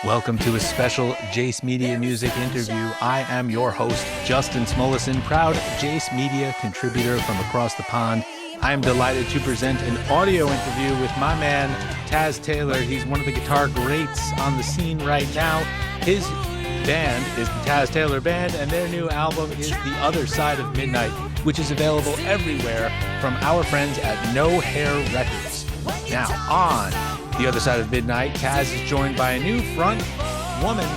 Welcome to a special Jace Media Music interview. I am your host, Justin Smulison, proud Jace Media contributor from across the pond. I am delighted to present an audio interview with my man, Taz Taylor. He's one of the guitar greats on the scene right now. His band is the Taz Taylor Band, and their new album is The Other Side of Midnight, which is available everywhere from our friends at No Hair Records. Now, on The Other Side of Midnight, Taz is joined by a new front woman,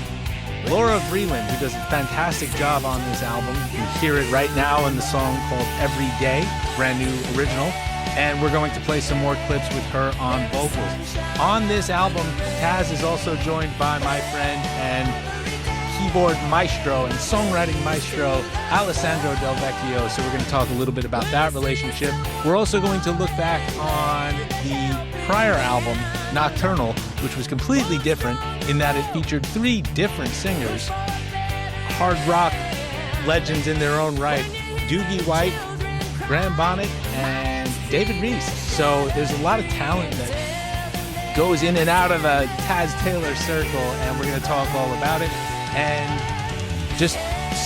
Laura Vreeland, who does a fantastic job on this album. You can hear it right now in the song called Every Day, brand new original. And we're going to play some more clips with her on vocals. On this album, Taz is also joined by my friend and keyboard maestro and songwriting maestro, Alessandro Del Vecchio. So we're going to talk a little bit about that relationship. We're also going to look back on the prior album, Nocturnal, which was completely different in that it featured three different singers, hard rock legends in their own right, Doogie White, Graham Bonnet, and David Reese. So there's a lot of talent that goes in and out of a Taz Taylor circle, and we're going to talk all about it and just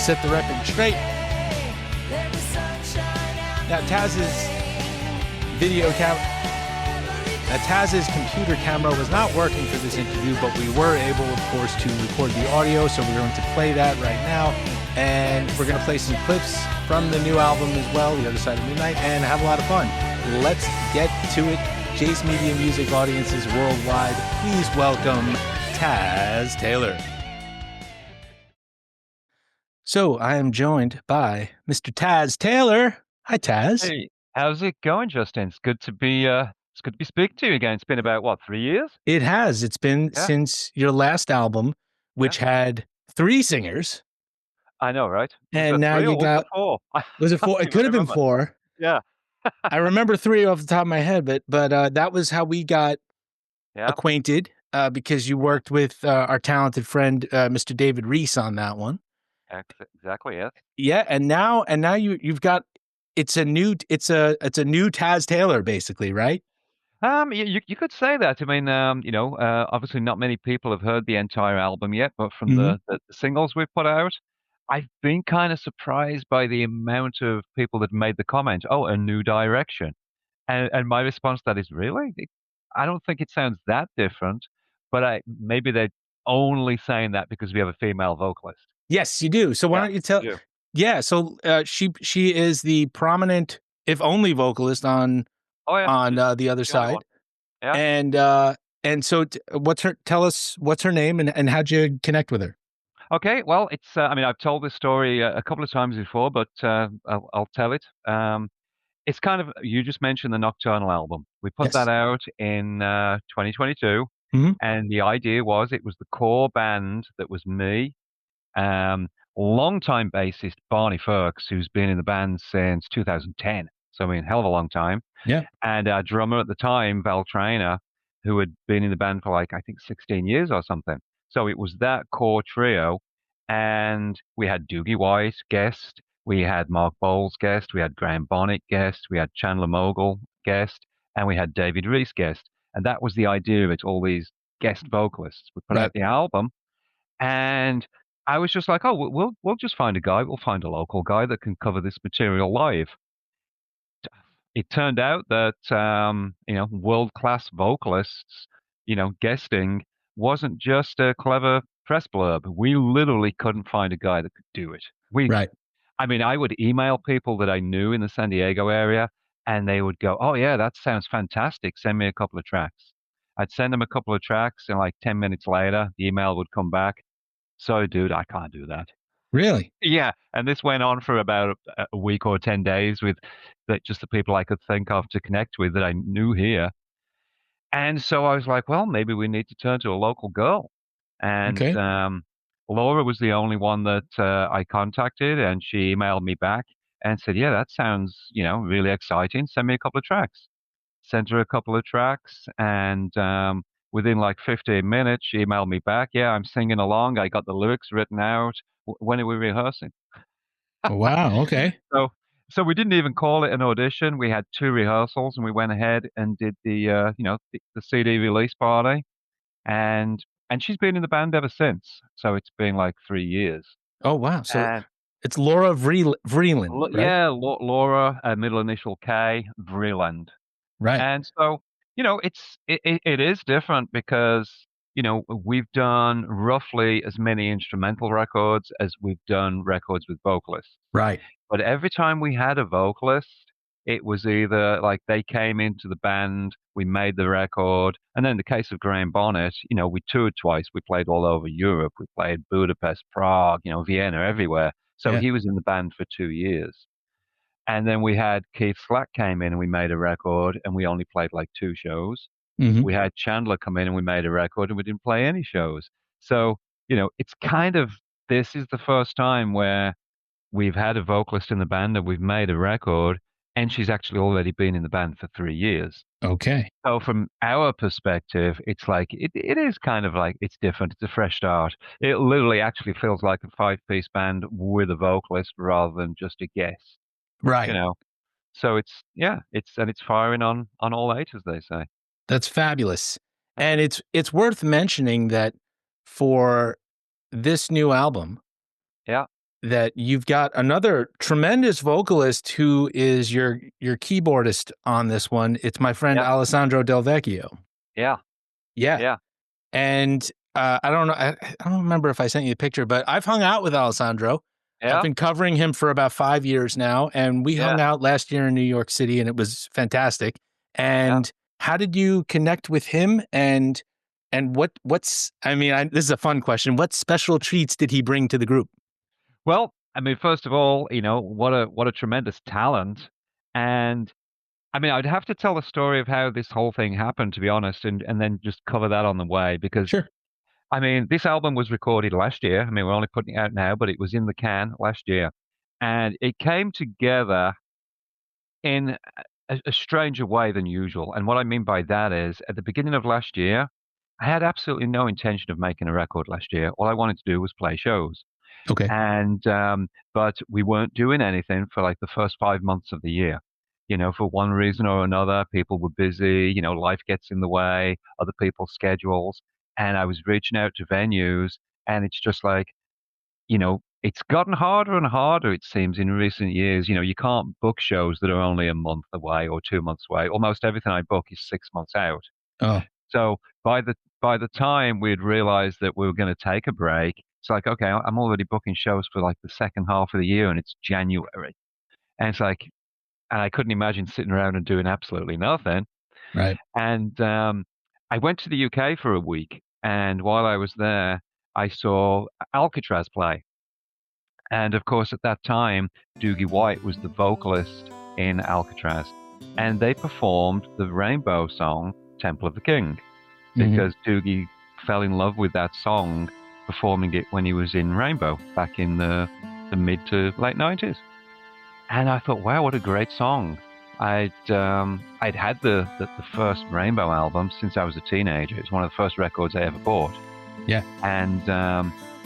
set the record straight. Now, Taz's computer camera was not working for this interview, but we were able, of course, to record the audio, so we're going to play that right now. And we're going to play some clips from the new album as well, The Other Side of Midnight, and have a lot of fun. Let's get to it. Jace Media Music audiences worldwide, please welcome Taz Taylor. So I am joined by Mr. Taz Taylor. Hi, Taz. Hey, how's it going, Justin? It's good to be speaking to you again. It's been about 3 years? It has. It's been since your last album, which had three singers. I know, right? And now you got four. Was it four? It could have been four. Yeah. I remember three off the top of my head, but that was how we got acquainted because you worked with our talented friend Mr. David Reese on that one. Exactly, yes. Yeah, and now you've got it's a new Taz Taylor, basically, right? You could say that. I mean, obviously not many people have heard the entire album yet, but from the singles we've put out, I've been kind of surprised by the amount of people that made the comment, "Oh, a new direction," and my response to that is, really? I don't think it sounds that different, but maybe they're only saying that because we have a female vocalist. Yes, you do. So why don't you tell? Yeah. So she is the prominent, if only, vocalist on The Other Side. Yeah. And so tell us what's her name and how'd you connect with her? Okay. Well, it's I've told this story a couple of times before, but I'll tell it. It's kind of, you just mentioned the Nocturnal album. We put that out in 2022, and the idea was it was the core band that was me. Longtime bassist Barney Ferks, who's been in the band since 2010, so hell of a long time. Yeah. And our drummer at the time, Val Trainer, who had been in the band for I think 16 years or something. So it was that core trio, and we had Doogie White guest, we had Mark Bowles guest, we had Graham Bonnet guest, we had Chandler Mogul guest, and we had David Reese guest. And that was the idea of it, all these guest vocalists. We put out the album, and I was just like, oh, we'll just find a guy. We'll find a local guy that can cover this material live. It turned out that world-class vocalists, guesting wasn't just a clever press blurb. We literally couldn't find a guy that could do it. I would email people that I knew in the San Diego area, and they would go, "Oh yeah, that sounds fantastic. Send me a couple of tracks." I'd send them a couple of tracks, and 10 minutes later, the email would come back. "Sorry, dude, I can't do that." Really? Yeah, and this went on for about a week or 10 days with just the people I could think of to connect with that I knew here. And so I was like, well, maybe we need to turn to a local girl. And Laura was the only one that I contacted, and she emailed me back and said, yeah, that sounds, really exciting. Send me a couple of tracks. Sent her a couple of tracks, and within 15 minutes, she emailed me back. Yeah, I'm singing along. I got the lyrics written out. When are we rehearsing? Wow. Okay. So we didn't even call it an audition. We had 2 rehearsals, and we went ahead and did the CD release party. And and she's been in the band ever since. So it's been like 3 years. Oh, wow. So And it's Laura Vreeland, right? yeah, Laura, middle initial K, Vreeland. Right. And so, it is different because, we've done roughly as many instrumental records as we've done records with vocalists. Right. But every time we had a vocalist, it was either like they came into the band, we made the record, and then in the case of Graham Bonnet, we toured twice. We played all over Europe. We played Budapest, Prague, Vienna, everywhere. So Yeah. he was in the band for 2 years. And then we had Keith Slack came in and we made a record and we only played like 2 shows. Hmm. We had Chandler come in and we made a record and we didn't play any shows. So, it's kind of, this is the first time where we've had a vocalist in the band and we've made a record and she's actually already been in the band for 3 years. Okay. So from our perspective, it's like, it is kind of like, it's different. It's a fresh start. It literally actually feels like a 5-piece band with a vocalist rather than just a guest, Right. you know? So it's firing on all eight, as they say. That's fabulous. And it's worth mentioning that for this new album, Yeah, that you've got another tremendous vocalist who is your keyboardist on this one. It's my friend yeah, Alessandro Del Vecchio. yeah, Yeah. yeah, And I don't know, I don't remember if I sent you a picture, but I've hung out with Alessandro. I've yeah, been covering him for about 5 years now, and we yeah, hung out last year in New York City, and it was fantastic. yeah. And how did you connect with him? And what's I mean, this is a fun question. What special treats did he bring to the group? Well, I mean, first of all, what a tremendous talent. And I mean, I'd have to tell the story of how this whole thing happened, to be honest, and then just cover that on the way because Sure. I mean, this album was recorded last year. I mean, we're only putting it out now, but it was in the can last year. And it came together in a stranger way than usual. And what I mean by that is at the beginning of last year, I had absolutely no intention of making a record last year. All I wanted to do was play shows. Okay. And but we weren't doing anything for like the first 5 months of the year. For one reason or another, people were busy, life gets in the way, other people's schedules. And I was reaching out to venues, and it's just like, it's gotten harder and harder, it seems, in recent years. You can't book shows that are only a month away or 2 months away. Almost everything I book is 6 months out. Oh, So by the time we'd realized that we were going to take a break, it's like, okay, I'm already booking shows for like the second half of the year, and it's January. And it's like, and I couldn't imagine sitting around and doing absolutely nothing. right. And I went to the UK for a week, and while I was there, I saw Alcatraz play. And of course, at that time, Doogie White was the vocalist in Alcatraz, and they performed the Rainbow song, Temple of the King, Mhm. because Doogie fell in love with that song performing it when he was in Rainbow back in the mid to late 90s. And I thought, wow, what a great song. I'd had the first Rainbow album since I was a teenager. It's one of the first records I ever bought. Yeah. And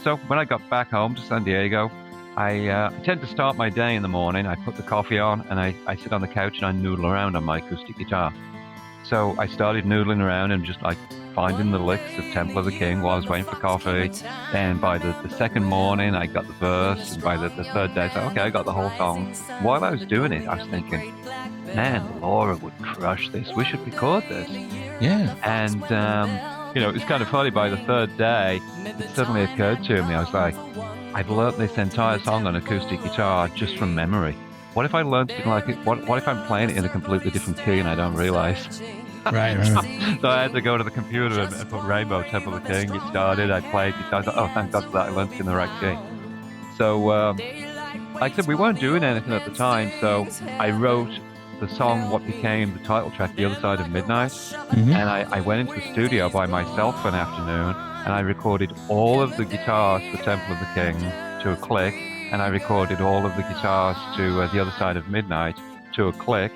so when I got back home to San Diego, I tend to start my day in the morning. I put the coffee on and I sit on the couch and I noodle around on my acoustic guitar. So I started noodling around and just like finding the licks of Temple of the King while I was waiting for coffee. And by the second morning, I got the verse. And by the third day, I said, okay, I got the whole song. While I was doing it, I was thinking, man, Laura would crush this. We should record this. Yeah. And, it was kind of funny. By the third day, it suddenly occurred to me. I was like, I've learnt this entire song on acoustic guitar just from memory. What if I learned it like it? What if I'm playing it in a completely different key and I don't realize? Right. So I had to go to the computer and put Rainbow, Temple of the King. It started. I played guitar. I thought, oh, thank God for that. I learned it in the right key. So, like I said, we weren't doing anything at the time. So I wrote the song, what became the title track, The Other Side of Midnight. Mhm. And I went into the studio by myself for an afternoon and I recorded all of the guitars for Temple of the King to a click. And I recorded all of the guitars to The Other Side of Midnight to a click.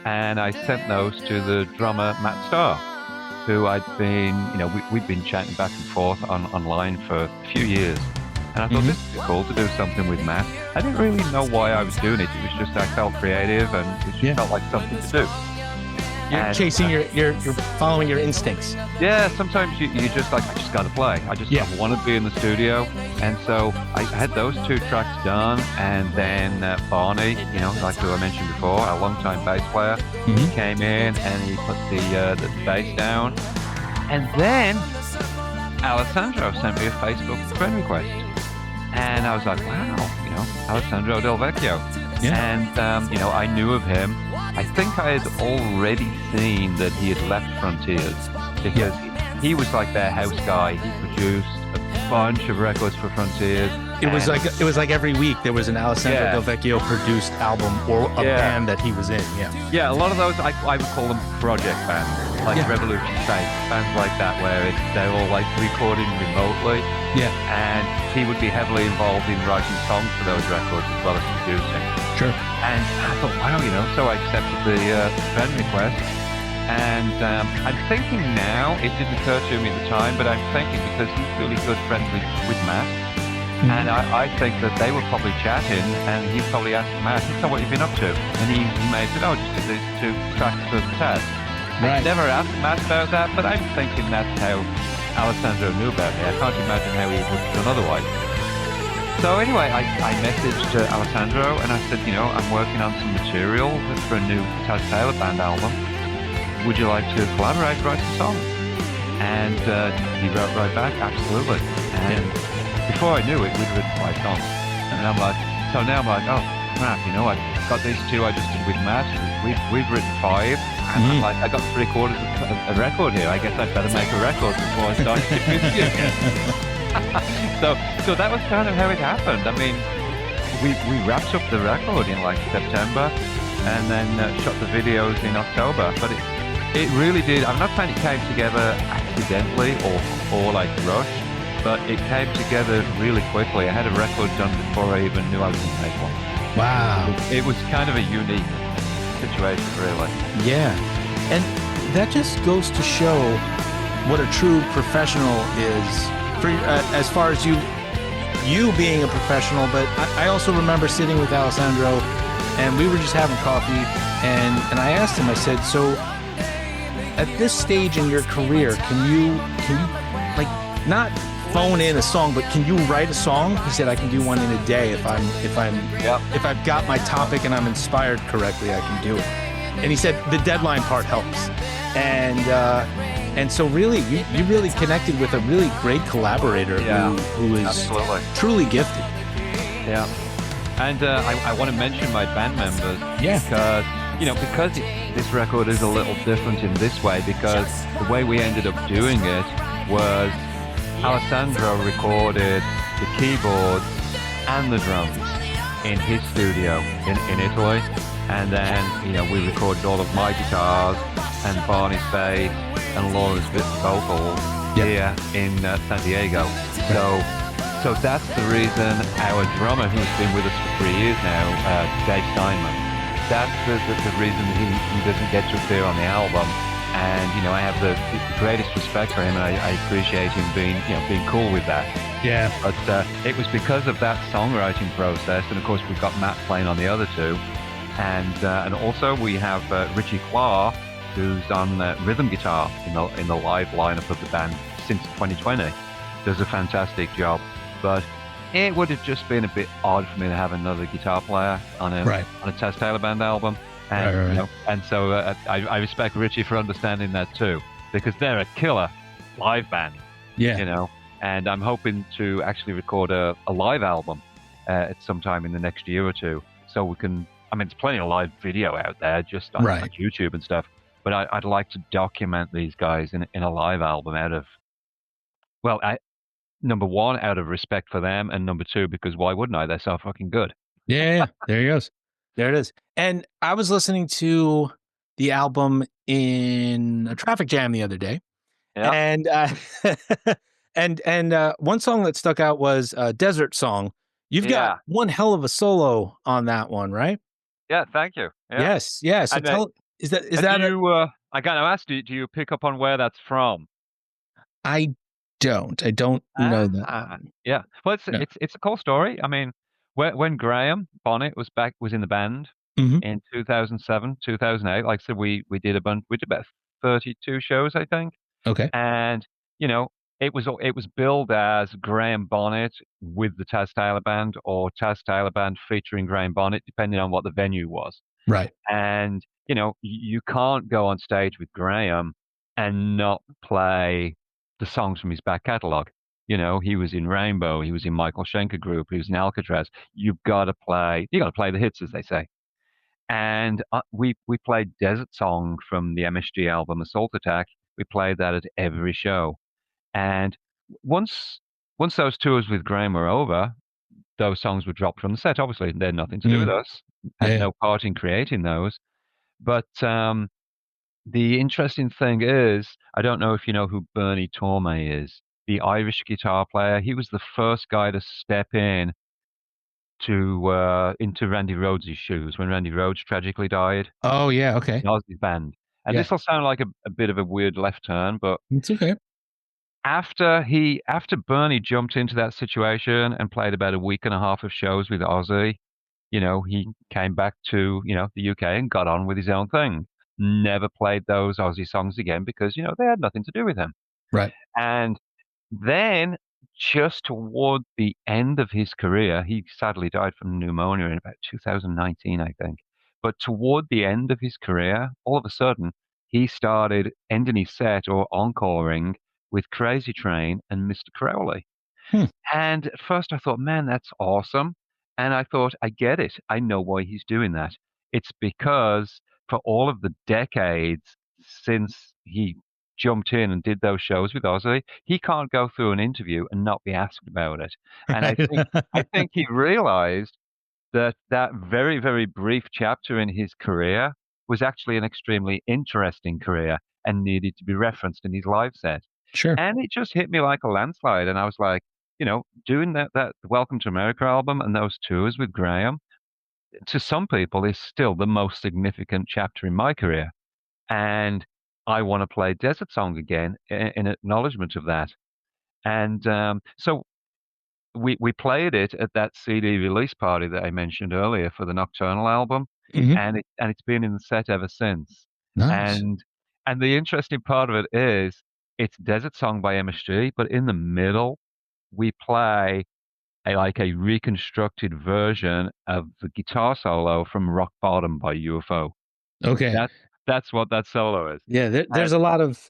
And I sent those to the drummer, Matt Starr, who I'd been, we'd been chatting back and forth online for a few years. And I thought, this would be cool to do something with Matt. I didn't really know why I was doing it. It was just I felt creative and it just felt like something to do. You're chasing you're following your instincts. Yeah, sometimes you just like, I just got to play. I want to be in the studio. And so I had those two tracks done. And then Barney, like who I mentioned before, our longtime bass player, he came in and he put the bass down. And then Alessandro sent me a Facebook friend request. And I was like, wow, Alessandro Del Vecchio. Yeah. And, I knew of him. I think I had already seen that he had left Frontiers because he was like their house guy. He produced a bunch of records for Frontiers. It was like every week there was an Alessandro Del Vecchio produced album or a band that he was in. Yeah, a lot of those I would call them project bands, like Revolution State, bands like that where they're all like recording remotely. Yeah. And he would be heavily involved in writing songs for those records as well as producing. Sure. And I thought, wow, so I accepted the friend request. And I'm thinking now, it didn't occur to me at the time, but I'm thinking because he's really good friends with Matt. And I think that they were probably chatting, and he probably asked Matt, so what have you been up to? And he may have said, just did these two tracks for Taz. Right. I never asked Matt about that, but I'm thinking that's how Alessandro knew about me. I can't imagine how he would have done otherwise. So anyway, I messaged Alessandro and I said, I'm working on some material for a new Taz Taylor band album. Would you like to collaborate, write some songs? And he wrote right back, absolutely. And before I knew it, we'd written 5 songs. And I'm like, oh crap, I've got these 2 I just did with Matt. We've written 5. And I'm like, I got 3/4 of a record here. I guess I'd better make a record before I start to do So that was kind of how it happened. I mean, we wrapped up the record in like September and then shot the videos in October. But it really did. I'm not saying it came together accidentally or like rushed, but it came together really quickly. I had a record done before I even knew I was going to make one. Wow. It was kind of a unique situation, really. Yeah. And that just goes to show what a true professional is. For, as far as you being a professional, but I also remember sitting with Alessandro and we were just having coffee and I asked him, I said, so at this stage in your career, can you like not phone in a song, but can you write a song? He said, I can do one in a day if I've got my topic and I'm inspired correctly, I can do it. And he said the deadline part helps. And so really, you really connected with a really great collaborator who is absolutely truly gifted. Yeah. And I want to mention my band members because this record is a little different in this way, because the way we ended up doing it was Alessandro recorded the keyboards and the drums in his studio in Italy. And then, we recorded all of my guitars and Barney's bass and Laura's vocals here in San Diego. So that's the reason our drummer, who's been with us for 3 years now, Dave Steinman, that's the reason he doesn't get to appear on the album. And, I have the greatest respect for him, and I appreciate him being cool with that. Yeah. But it was because of that songwriting process, and of course we've got Matt playing on the other 2. And also we have Richie Clark, who's on rhythm guitar in the live lineup of the band since 2020. Does a fantastic job. But it would have just been a bit odd for me to have another guitar player on a Taz Taylor band album. And, and so I respect Richie for understanding that too, because they're a killer live band. Yeah. And I'm hoping to actually record a live album at some time in the next year or 2, so we can. I mean, there's plenty of live video out there just on YouTube and stuff, but I'd like to document these guys in a live album number 1, out of respect for them, and number 2, because why wouldn't I? They're so fucking good. Yeah. There he goes. There it is. And I was listening to the album in a traffic jam the other day. Yeah. And one song that stuck out was Desert Song. You've got one hell of a solo on that one, right? Yeah, thank you. Yeah. Yes, yeah. So is that I got to ask, do you pick up on where that's from? I don't know that. Yeah. Well, it's a cool story. I mean, when Graham Bonnet was in the band, Hmm. in 2007, 2008. Like I said, we did a bunch. We did about 32 shows, I think. Okay. And you know, it was billed as Graham Bonnet with the Taz Taylor Band, or Taz Taylor Band featuring Graham Bonnet, depending on what the venue was. Right. And you can't go on stage with Graham and not play the songs from his back catalogue. He was in Rainbow, he was in Michael Schenker Group, he was in Alcatraz. You got to play the hits, as they say. And we played Desert Song from the MSG album Assault Attack. We played that at every show. And once once those tours with Graham were over, those songs were dropped from the set. Obviously, they had nothing to do with Mm. us. Had Yeah. no part in creating those. But the interesting thing is, I don't know if you know who Bernie Tormé is, the Irish guitar player. He was the first guy to step in to into Randy Rhoads' shoes when Randy Rhoads tragically died. Oh, yeah. Okay. That was his band. And Yeah. this will sound like a bit of a weird left turn, but It's okay. after Bernie jumped into that situation and played about a week and a half of shows with Ozzy, he came back to, the UK and got on with his own thing. Never played those Ozzy songs again because, they had nothing to do with him. Right. And then just toward the end of his career, he sadly died from pneumonia in about 2019, I think. But toward the end of his career, all of a sudden, he started ending his set or encoring with Crazy Train and Mr. Crowley. Hmm. And at first I thought, man, that's awesome. And I thought, I get it. I know why he's doing that. It's because for all of the decades since he jumped in and did those shows with Ozzy, he can't go through an interview and not be asked about it. And I Right. think I think he realized that that very, very brief chapter in his career was actually an extremely interesting career and needed to be referenced in his live set. Sure. And it just hit me like a landslide. And I was like, doing that Welcome to America album and those tours with Graham, to some people is still the most significant chapter in my career. And I want to play Desert Song again in acknowledgement of that. And so we played it at that CD release party that I mentioned earlier for the Nocturnal album, Hmm. and it's been in the set ever since. Nice. And the interesting part of it is it's Desert Song by MSG, but in the middle we play like a reconstructed version of the guitar solo from Rock Bottom by UFO. Okay. That that's what that solo is. Yeah. There's And a lot of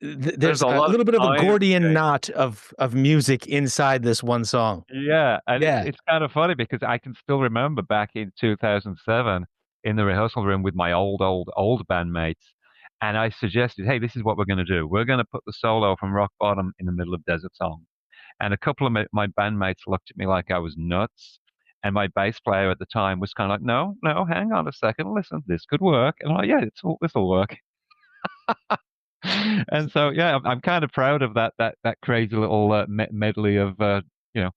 there's there's a a lot of little bit of a time Gordian change. knot of music inside this one song. Yeah, and it's Yeah. it's kind of funny because I can still remember back in 2007 in the rehearsal room with my old bandmates, and I suggested, "Hey, this is what we're going to do. We're going to put the solo from Rock Bottom in the middle of Desert Song." And a couple of my bandmates looked at me like I was nuts, and my bass player at the time was kind of like, "No, no, hang on a second, listen, this could work." And I'm like, "Yeah, this'll work." And so, yeah, I'm kind of proud of that crazy little medley of you know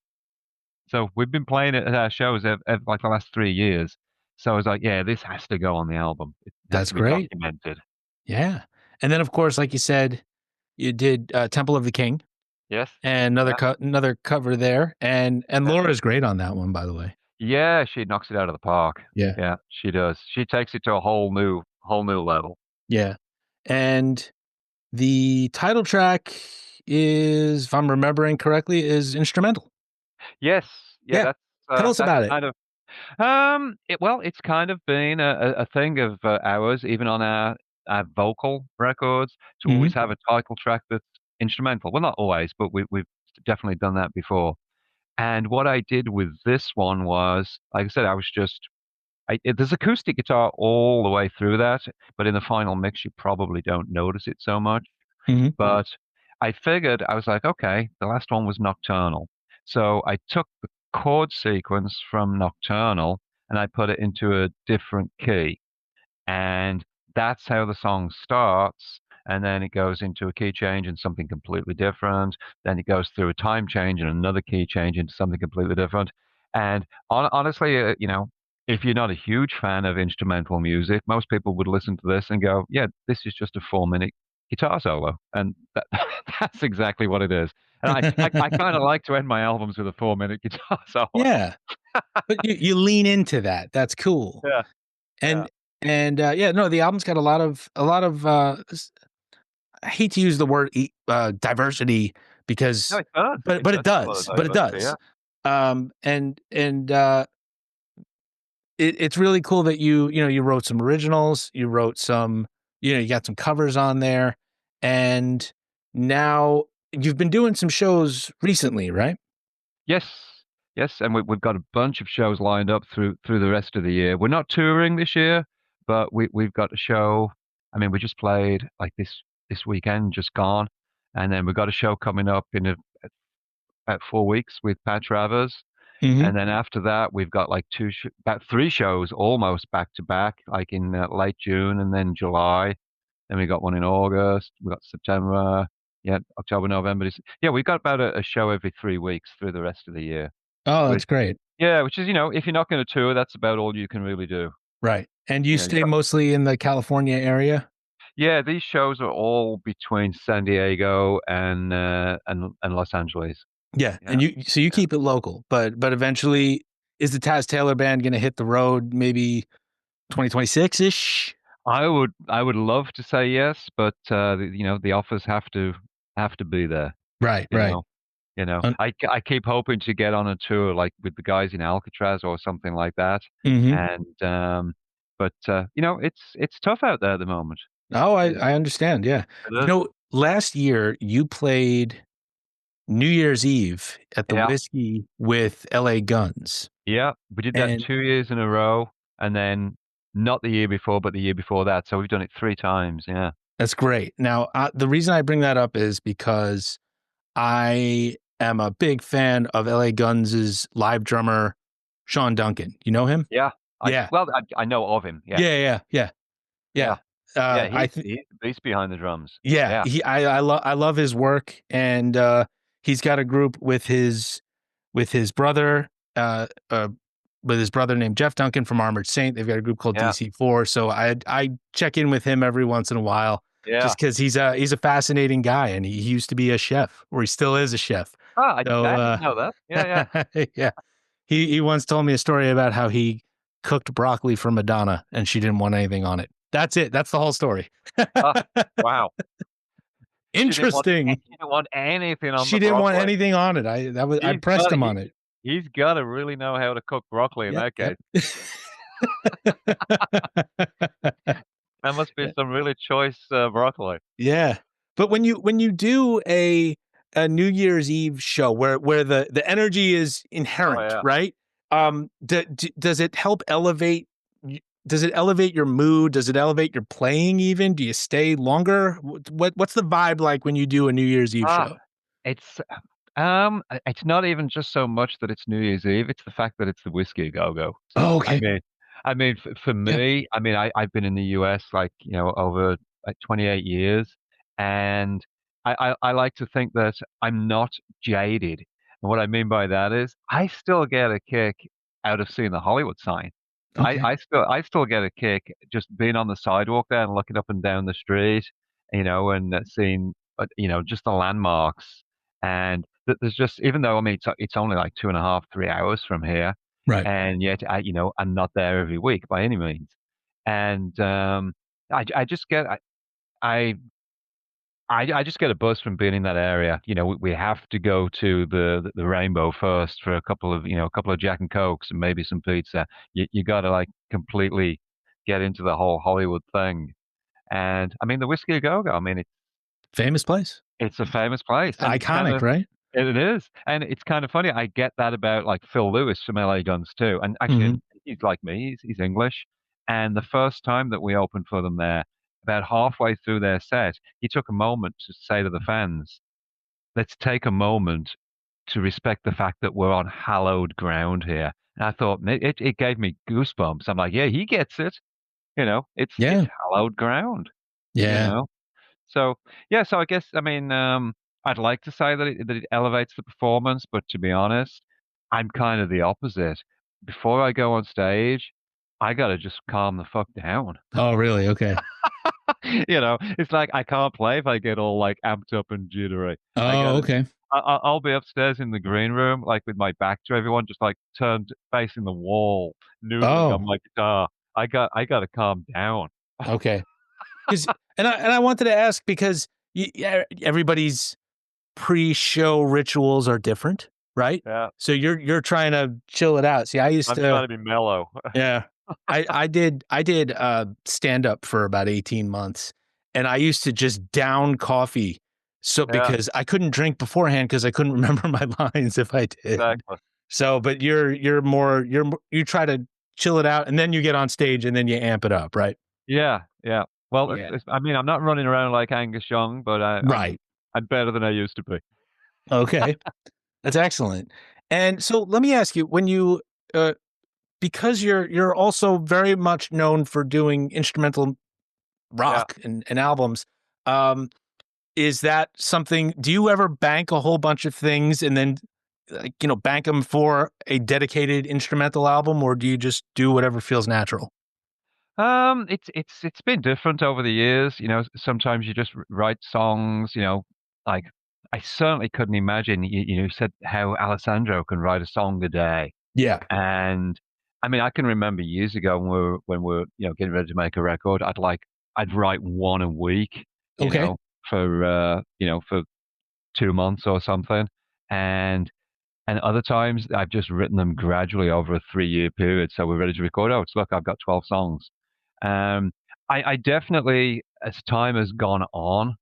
so we've been playing it at our shows like the last 3 years. So I was like, yeah, this has to go on the album. It has That's to be great. documented. Yeah. And then, of course, like you said, you did Temple of the King, Yes. and Yeah. another cover there, and Yeah. Laura's great on that one, by the way. Yeah, she knocks it out of the park. Yeah. Yeah, she does. She takes it to a whole new level. Yeah. And the title track is, if I'm remembering correctly, is instrumental. Yes. Yeah, Yeah. Tell us that's about it. kind of it's kind of been a thing of ours, even on our vocal records, to Mhm. always have a title track that's instrumental. Well, not always, but we've definitely done that before. And what I did with this one was, like I said, there's acoustic guitar all the way through that, but in the final mix, you probably don't notice it so much. Mhm. But I figured, I was like, okay, the last one was Nocturnal. So I took the chord sequence from Nocturnal and I put it into a different key. And that's how the song starts. And then it goes into a key change and something completely different. Then it goes through a time change and another key change into something completely different. And honestly, if you're not a huge fan of instrumental music, most people would listen to this and go, yeah, this is just a 4-minute guitar solo. And that's exactly what it is. And I kind of like to end my albums with a 4-minute guitar solo. Yeah. But you lean into that. That's cool. Yeah. Yeah. And yeah, no, the album's got a lot of I hate to use the word diversity No, because it does. It but it does have a lot of does, but it diversity, yeah. does. It's really cool that you wrote some originals, you wrote some, you got some covers on there, and now you've been doing some shows recently, right? Yes. Yes, and we've got a bunch of shows lined up through the rest of the year. We're not touring this year, but we've got a show. I mean, we just played like this weekend, just gone, and then we've got a show coming up in about 4 weeks with Pat Travers, Mhm. and then after that we've got like about three shows almost back to back, like in late June and then July. Then we got one in August. We got September. Yeah, October, November. Yeah, we've got about a show every 3 weeks through the rest of the year. Oh, that's Which, great. yeah, which is, if you're not going to tour, that's about all you can really do. Right. And you You stay got, mostly in the California area? yeah, these shows are all between San Diego and Los Angeles. Yeah, Yeah, and you yeah. keep it local, but eventually is the Taz Taylor band gonna hit the road maybe 2026-ish? I would love to say yes, but the offers have to be there. Right, You right. know, Un I keep hoping to get on a tour like with the guys in Alcatraz or something like that. Mhm. And but it's tough out there at the moment. Oh, You know, I understand, yeah. it is. Last year, you played New Year's Eve at the Yeah, Whiskey with LA Guns, yeah. We did that and 2 years in a row, and then not the year before, but the year before that. So we've done it 3 times. Yeah, that's great. Now, the reason I bring that up is because I am a big fan of LA Guns' live drummer, Sean Duncan. You know him? yeah. Yeah. I know of him. Yes, Yeah, yeah, yeah, yeah, yeah. yeah. I He's think he's the beast behind the drums. yeah, Yeah, I love his work, and he's got a group with his brother, uh, uh, with his brother named Jeff Duncan from Armored Saint. They've got a group called yeah, DC4. So I check in with him every once in a while, yeah. just because he's a fascinating guy, and he used to be a chef, or he still is a chef. Ah, So I didn't know that. Yeah, yeah. yeah, he once told me a story about how he cooked broccoli for Madonna, and she didn't want anything on it. That's it. That's the whole story. Ah, wow. She didn't want Interesting. she didn't want anything on the She didn't want broccoli. anything on it. I He's pressed got him he on it. he's gotta really know how to cook broccoli in Yep, that yep. case. That must be Yeah. some really choice, broccoli. Yeah. But when you do a New Year's Eve show where the energy is Oh, inherent, yeah. right? Does it help elevate does it elevate your mood? Does it elevate your playing even? Do you stay longer? What's the vibe like when you do a New Year's Eve Ah, show? it's, it's not even just so much that it's New Year's Eve, it's the fact that it's the Whiskey A Go Go. Oh, I okay. mean for Yeah. me, I've been in the US, like, over, like, 28 years, and I like to think that I'm not jaded, and what I mean by that is I still get a kick out of seeing the Hollywood sign. Okay. I still get a kick just being on the sidewalk there and looking up and down the street, and seeing, just the landmarks, and there's just, even though, I mean, it's only like 2.5, 3 hours from here, Right. and yet I'm not there every week by any means. And I just get I I just get a buzz from being in that area. We have to go to the Rainbow first for a couple of Jack and Cokes and maybe some pizza. You got to like completely get into the whole Hollywood thing. And I mean, the Whiskey A Go Go. I mean, Famous place. it's a famous place, and it's kind Iconic, of right? it is, and it's kind of funny. I get that about like Phil Lewis from LA Guns too, and actually, Mhm. and he's like me. He's English, and the first time that we opened for them there, about halfway through their set, he took a moment to say to the fans, "Let's take a moment to respect the fact that we're on hallowed ground here." And I thought it gave me goosebumps. I'm like, yeah, he gets it. It's Yeah. hallowed ground. You Yeah. know. So yeah, so I guess, I mean, I'd like to say that it elevates the performance, but to be honest, I'm kind of the opposite. Before I go on stage, I gotta just calm the fuck down. Oh, really? Okay. It's like I can't play if I get all like amped up and jittery. I Oh, gotta okay. I'll be upstairs in the green room, like with my back to everyone, just like turned facing the wall, noodling on Oh. my guitar. I got to calm down. Okay. And I wanted to ask because everybody's pre-show rituals are different, right? Yeah, So you're trying to chill it out. See, I used I'm to, trying to be mellow. yeah, I did stand up for about 18 months, and I used to just down coffee. So Yeah, because I couldn't drink beforehand because I couldn't remember my lines if I did. exactly. So, but you try to chill it out, and then you get on stage, and then you amp it up, right? Yeah, yeah. Well, Yeah. I mean, I'm not running around like Angus Young, but Right. I'm better than I used to be. Okay. That's excellent. And so let me ask you, when you uh because you're also very much known for doing instrumental Yeah. rock and albums, um, is that something, do you ever bank a whole bunch of things and then, like, bank them for a dedicated instrumental album, or do you just do whatever feels natural? It's been different over the years. Sometimes you just write songs. Like I certainly couldn't imagine. You said how Alessandro can write a song a day, Yeah. and I mean I can remember years ago when we're getting ready to make a record. I'd write one a week. You Okay. know for 2 months or something, and other times I've just written them gradually over a 3-year period. So we're ready to record. Oh, it's look, I've got 12 songs. Um, I definitely, as time has gone on,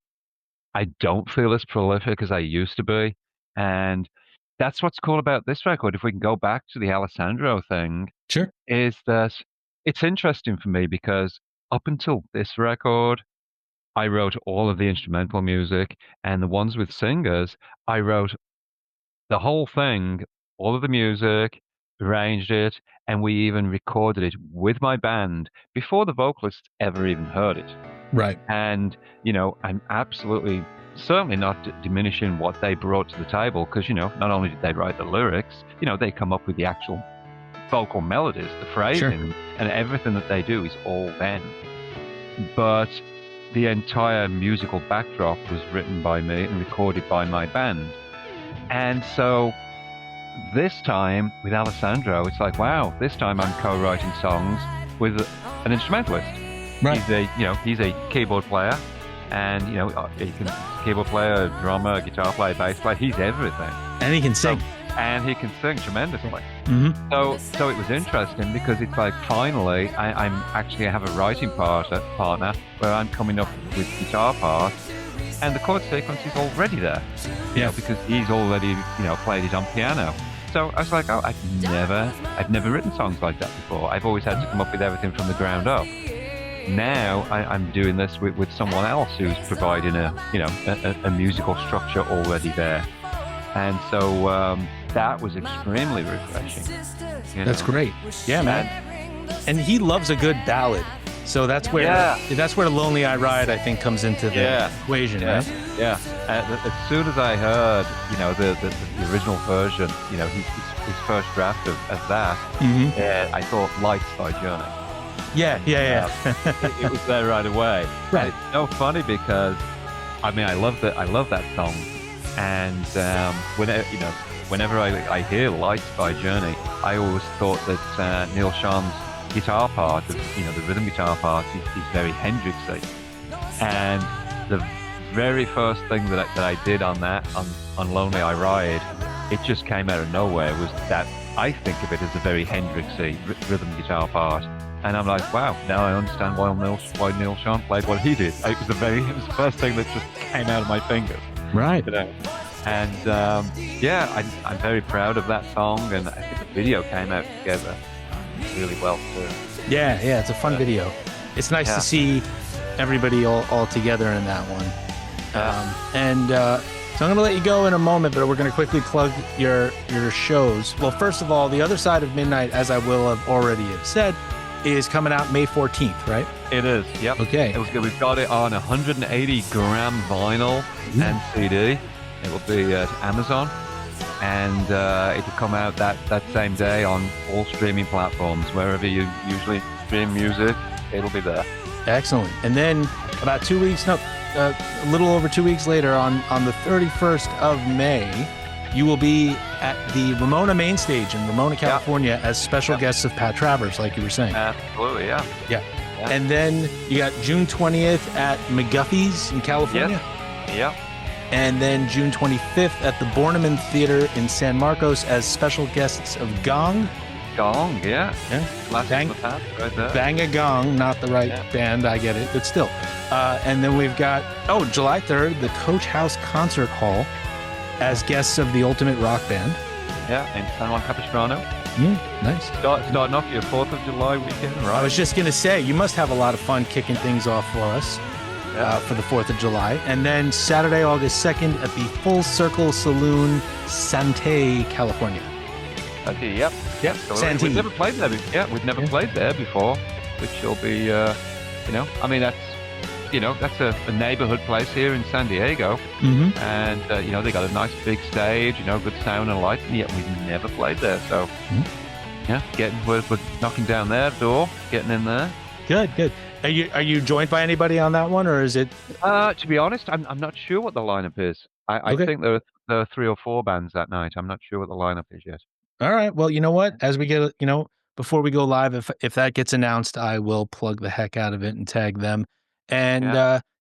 I don't feel as prolific as I used to be. And that's what's cool about this record. If we can go back to the Alessandro thing, Sure. is that it's interesting for me because up until this record, I wrote all of the instrumental music, and the ones with singers, I wrote the whole thing, all of the music, arranged it, and we even recorded it with my band before the vocalists ever even heard it. Right. And, I'm absolutely certainly not diminishing what they brought to the table because, not only did they write the lyrics, they come up with the actual vocal melodies, the phrasing, and everything that they do is all them. But the entire musical backdrop was written by me and recorded by my band. And so this time with Alessandro, it's like, wow, this time I'm co-writing songs with an instrumentalist. Right. He's a keyboard player, and he can keyboard player, drummer, guitar player, bass player. He's everything, And he can sing. and he can sing tremendously. Mm-hmm. So it was interesting because it's like finally I have a writing partner where I'm coming up with guitar parts. And the chord sequence is already there, because he's already, played it on piano. So I was like, oh, I've never written songs like that before. I've always had to come up with everything from the ground up. Now I'm doing this with someone else who's providing a musical structure already there. And so that was extremely refreshing. That's great. Yeah, man. And he loves a good ballad. So that's where Lonely I Ride, I think, comes into the equation, right? Yeah. As soon as I heard, the original version, his first draft of that, I thought Lights by Journey. Yeah. It was there right away. Right. And it's so funny because, I love that song, and whenever I hear Lights by Journey, I always thought that Neil Sean's guitar part, the rhythm guitar part, is very Hendrixy. And the very first thing that I did on Lonely I Ride, it just came out of nowhere, was that I think of it as a very Hendrixy rhythm guitar part. And I'm like, wow, now I understand why Neil Sean played what he did. It was the first thing that just came out of my fingers. Right. And I'm very proud of that song, and I think the video came out together really well too. Yeah, it's a fun video. It's nice to see everybody all together in that one. So I'm going to let you go in a moment, but we're going to quickly plug your shows. Well, first of all, The Other Side of Midnight, as I will have already said, is coming out May 14th, right? It is, yep. Okay. We've got it on 180-gram vinyl and CD. It will be at Amazon, and it will come out that same day on all streaming platforms. Wherever you usually stream music, it'll be there. Excellent. And then about 2 weeks, a little over 2 weeks later, on the 31st of May, you will be at the Ramona main stage in Ramona, California, as special guests of Pat Travers, like you were saying. Absolutely, yeah. Yeah. And then you got June 20th at McGuffey's in California. Yeah. And then June 25th at the Bornemann Theater in San Marcos as special guests of Gong. Gong, yeah. Bang, right there. Bang a Gong, not the right band, I get it, but still. And then we've got, July 3rd, the Coach House Concert Hall as guests of the Ultimate Rock Band. Yeah, in San Juan Capistrano. Nice. Starting off your 4th of July weekend, right? I was just going to say, you must have a lot of fun kicking things off for us for the 4th of July. And then Saturday, August 2nd at the Full Circle Saloon, Santee, California. Okay, yep. Santee. We've never played there before. Yeah, we've never played there before, which will be, I mean, that's a neighborhood place here in San Diego. Mm-hmm. And, they got a nice big stage, good sound and light, and yet we've never played there. So, we're knocking down their door, getting in there. Good. Are you joined by anybody on that one, or is it? To be honest, I'm not sure what the lineup is. I think there are 3 or 4 bands that night. I'm not sure what the lineup is yet. All right. Well, you know what? As we get, before we go live, if that gets announced, I will plug the heck out of it and tag them. And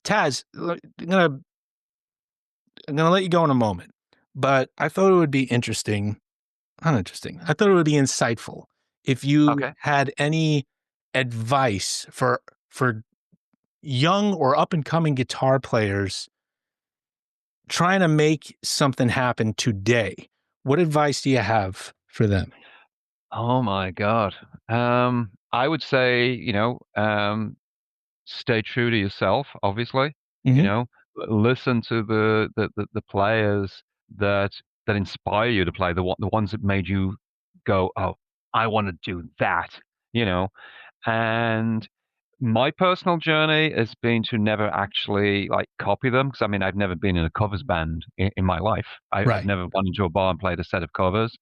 Taz, I'm gonna let you go in a moment, but I thought it would be interesting. Not interesting. I thought it would be insightful if you had any advice for young or up and coming guitar players trying to make something happen today. What advice do you have for them? Oh my God. I would say, stay true to yourself, obviously. Mhm. Listen to the players that inspire you to play, the ones that made you go, "Oh, I want to do that," And my personal journey has been to never actually copy them, because I mean I've never been in a covers band in my life. I've never gone into a bar and played a set of covers,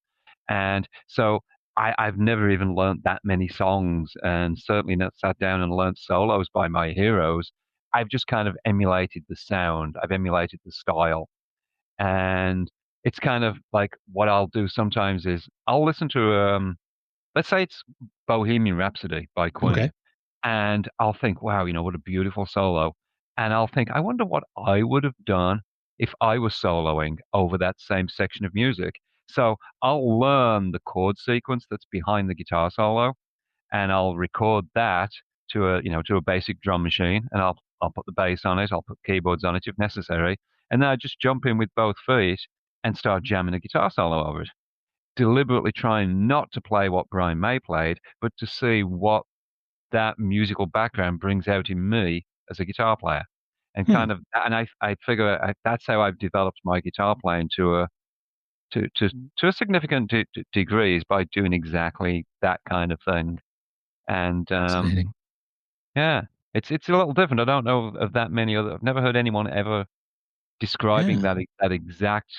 and so I've never even learnt that many songs, and certainly not sat down and learnt solos by my heroes. I've just kind of emulated the sound. I've emulated the style, and it's kind of like what I'll do sometimes is I'll listen to let's say it's Bohemian Rhapsody by Queen. Okay. And I'll think, wow, what a beautiful solo. And I'll think, I wonder what I would have done if I was soloing over that same section of music. So I'll learn the chord sequence that's behind the guitar solo, and I'll record that to a basic drum machine, and I'll put the bass on it, I'll put keyboards on it if necessary, and then I just jump in with both feet and start jamming a guitar solo over it. Deliberately trying not to play what Brian May played, but to see what that musical background brings out in me as a guitar player, and I figure that's how I've developed my guitar playing to a significant degree, is by doing exactly that kind of thing. And Fascinating. it's a little different. I don't know of that many other. I've never heard anyone ever describing that exact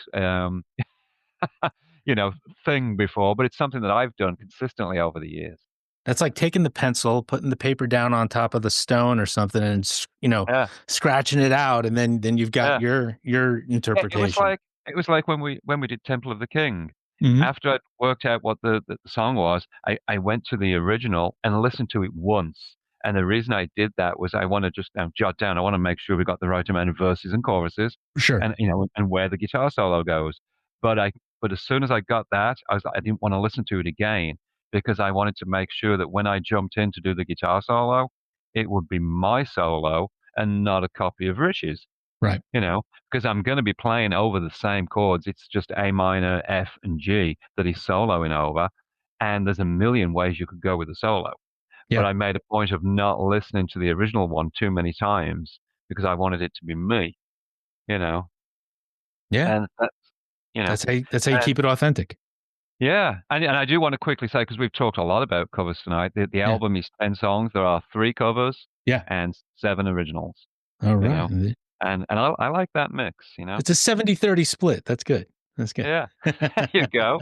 thing before, but it's something that I've done consistently over the years. That's like taking the pencil, putting the paper down on top of the stone or something, and scratching it out, and then you've got your interpretation. It was like when we did Temple of the King. Mhm. After I'd worked out what the song was, I went to the original and listened to it once. And the reason I did that was I want to just jot down. I want to make sure we got the right amount of verses and choruses, Sure. and and where the guitar solo goes. But as soon as I got that, I didn't want to listen to it again, because I wanted to make sure that when I jumped in to do the guitar solo, it would be my solo and not a copy of Rich's. Right. Because I'm going to be playing over the same chords. It's just A minor, F, and G that he's soloing over. And there's a million ways you could go with the solo. Yeah. But I made a point of not listening to the original one too many times, because I wanted it to be me, Yeah. And that's, That's how you keep it authentic. Yeah. And I do want to quickly say, because we've talked a lot about covers tonight, the album is 10 songs. There are 3 covers and 7 originals. All right. And I like that mix, It's a 70-30 split. That's good. Yeah. There you go.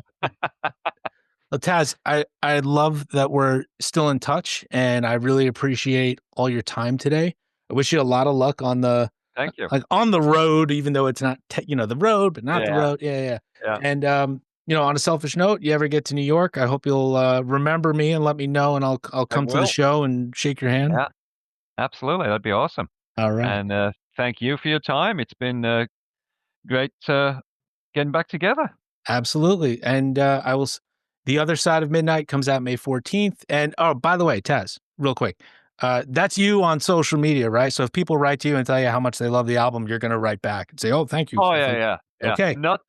Well, Taz, I love that we're still in touch, and I really appreciate all your time today. I wish you a lot of luck on the Thank you. Like on the road, even though it's not, the road, but not the road. Yeah. And, on a selfish note, you ever get to New York, I hope you'll remember me and let me know, and I'll come to the show and shake your hand. Yeah, absolutely. That'd be awesome. All right. And thank you for your time. It's been great getting back together. Absolutely. And The Other Side of Midnight comes out May 14th. And oh, by the way, Taz, real quick, that's you on social media, right? So if people write to you and tell you how much they love the album, you're going to write back and say, "Oh, thank you." Oh, yeah. Okay. Not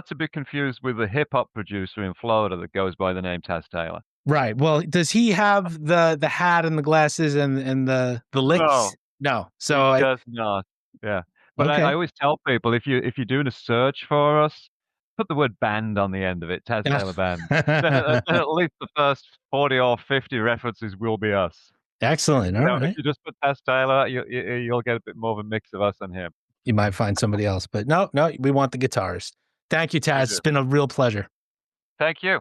to be confused with the hip hop producer in Florida that goes by the name Taz Taylor. Right. Well, does he have the hat and the glasses and the licks? No. So He does not. Yeah. But okay. I always tell people if you're doing a search for us, put the word band on the end of it, Taz Taylor Band. Then at least the first 40 or 50 references will be us. Excellent. All right. If you just put Taz Taylor, you'll get a bit more of a mix of us and him. You might find somebody else, but no, we want the guitarist. Thank you, Taz. It's been a real pleasure. Thank you.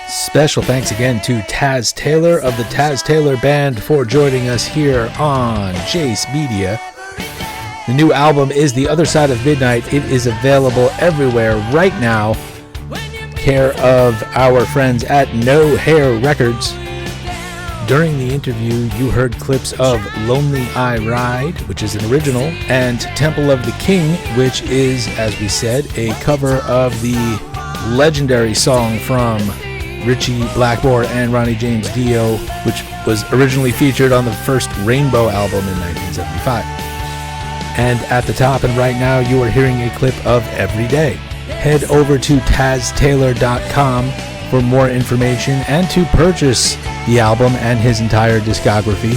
Special thanks again to Taz Taylor of the Taz Taylor Band for joining us here on Jace Media. The new album is The Other Side of Midnight. It is available everywhere right now. Care of our friends at No Hair Records. During the interview, you heard clips of Lonely I Ride, which is an original, and Temple of the King, which is, as we said, a cover of the legendary song from Ritchie Blackmore and Ronnie James Dio, which was originally featured on the first Rainbow album in 1975. And at the top and right now, you are hearing a clip of Every Day. Head over to TazTaylor.com for more information and to purchase the album and his entire discography.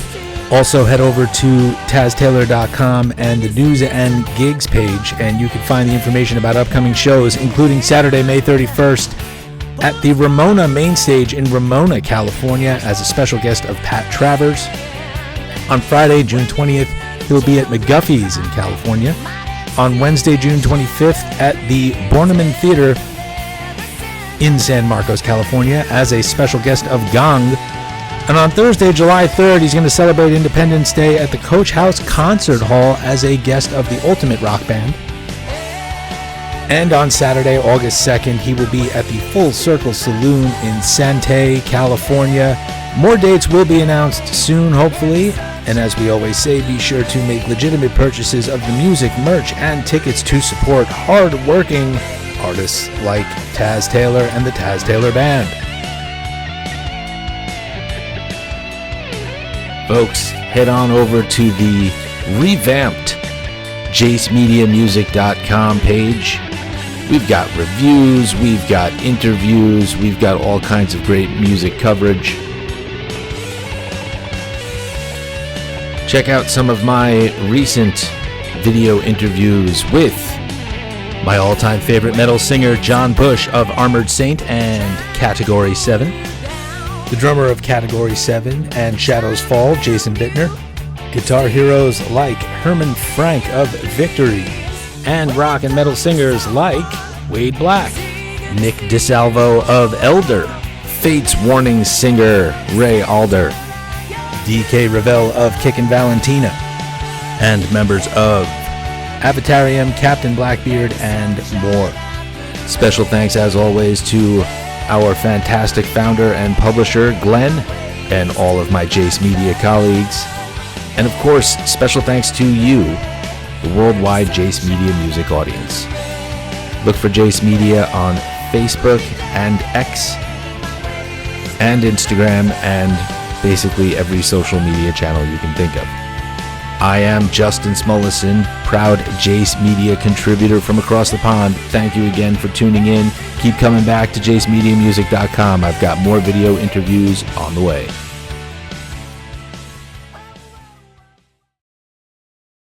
Also head over to TazTaylor.com and the news and gigs page, and you can find the information about upcoming shows, including Saturday, May 31st at the Ramona Main Stage in Ramona, California, as a special guest of Pat Travers. On Friday, June 20th, he'll be at McGuffey's in California. On Wednesday, June 25th, at the Bornemann Theater in San Marcos, California, as a special guest of Gong. And on Thursday, July 3rd, he's going to celebrate Independence Day at the Coach House Concert Hall as a guest of the Ultimate Rock Band. And on Saturday, August 2nd, he will be at the Full Circle Saloon in Santee, California. More dates will be announced soon, hopefully. And as we always say, be sure to make legitimate purchases of the music, merch, and tickets to support hard-working artists like Taz Taylor and the Taz Taylor Band. Folks, head on over to the revamped JaceMediaMusic.com page. We've got reviews, we've got interviews, we've got all kinds of great music coverage. Check out some of my recent video interviews with my all-time favorite metal singer, John Bush of Armored Saint and Category 7. The drummer of Category 7 and Shadows Fall, Jason Bittner. Guitar heroes like Herman Frank of Victory. And rock and metal singers like Wade Black. Nick DeSalvo of Elder. Fate's Warning singer, Ray Alder. DK Revell of Kickin' Valentina. And members of Avatarium, Captain Blackbeard, and more. Special thanks, as always, to our fantastic founder and publisher, Glenn, and all of my Jace Media colleagues. And of course, special thanks to you, the worldwide Jace Media music audience. Look for Jace Media on Facebook and X and Instagram and basically every social media channel you can think of. I am Justin Smulison, proud Jace Media contributor from across the pond. Thank you again for tuning in. Keep coming back to JaceMediaMusic.com. I've got more video interviews on the way.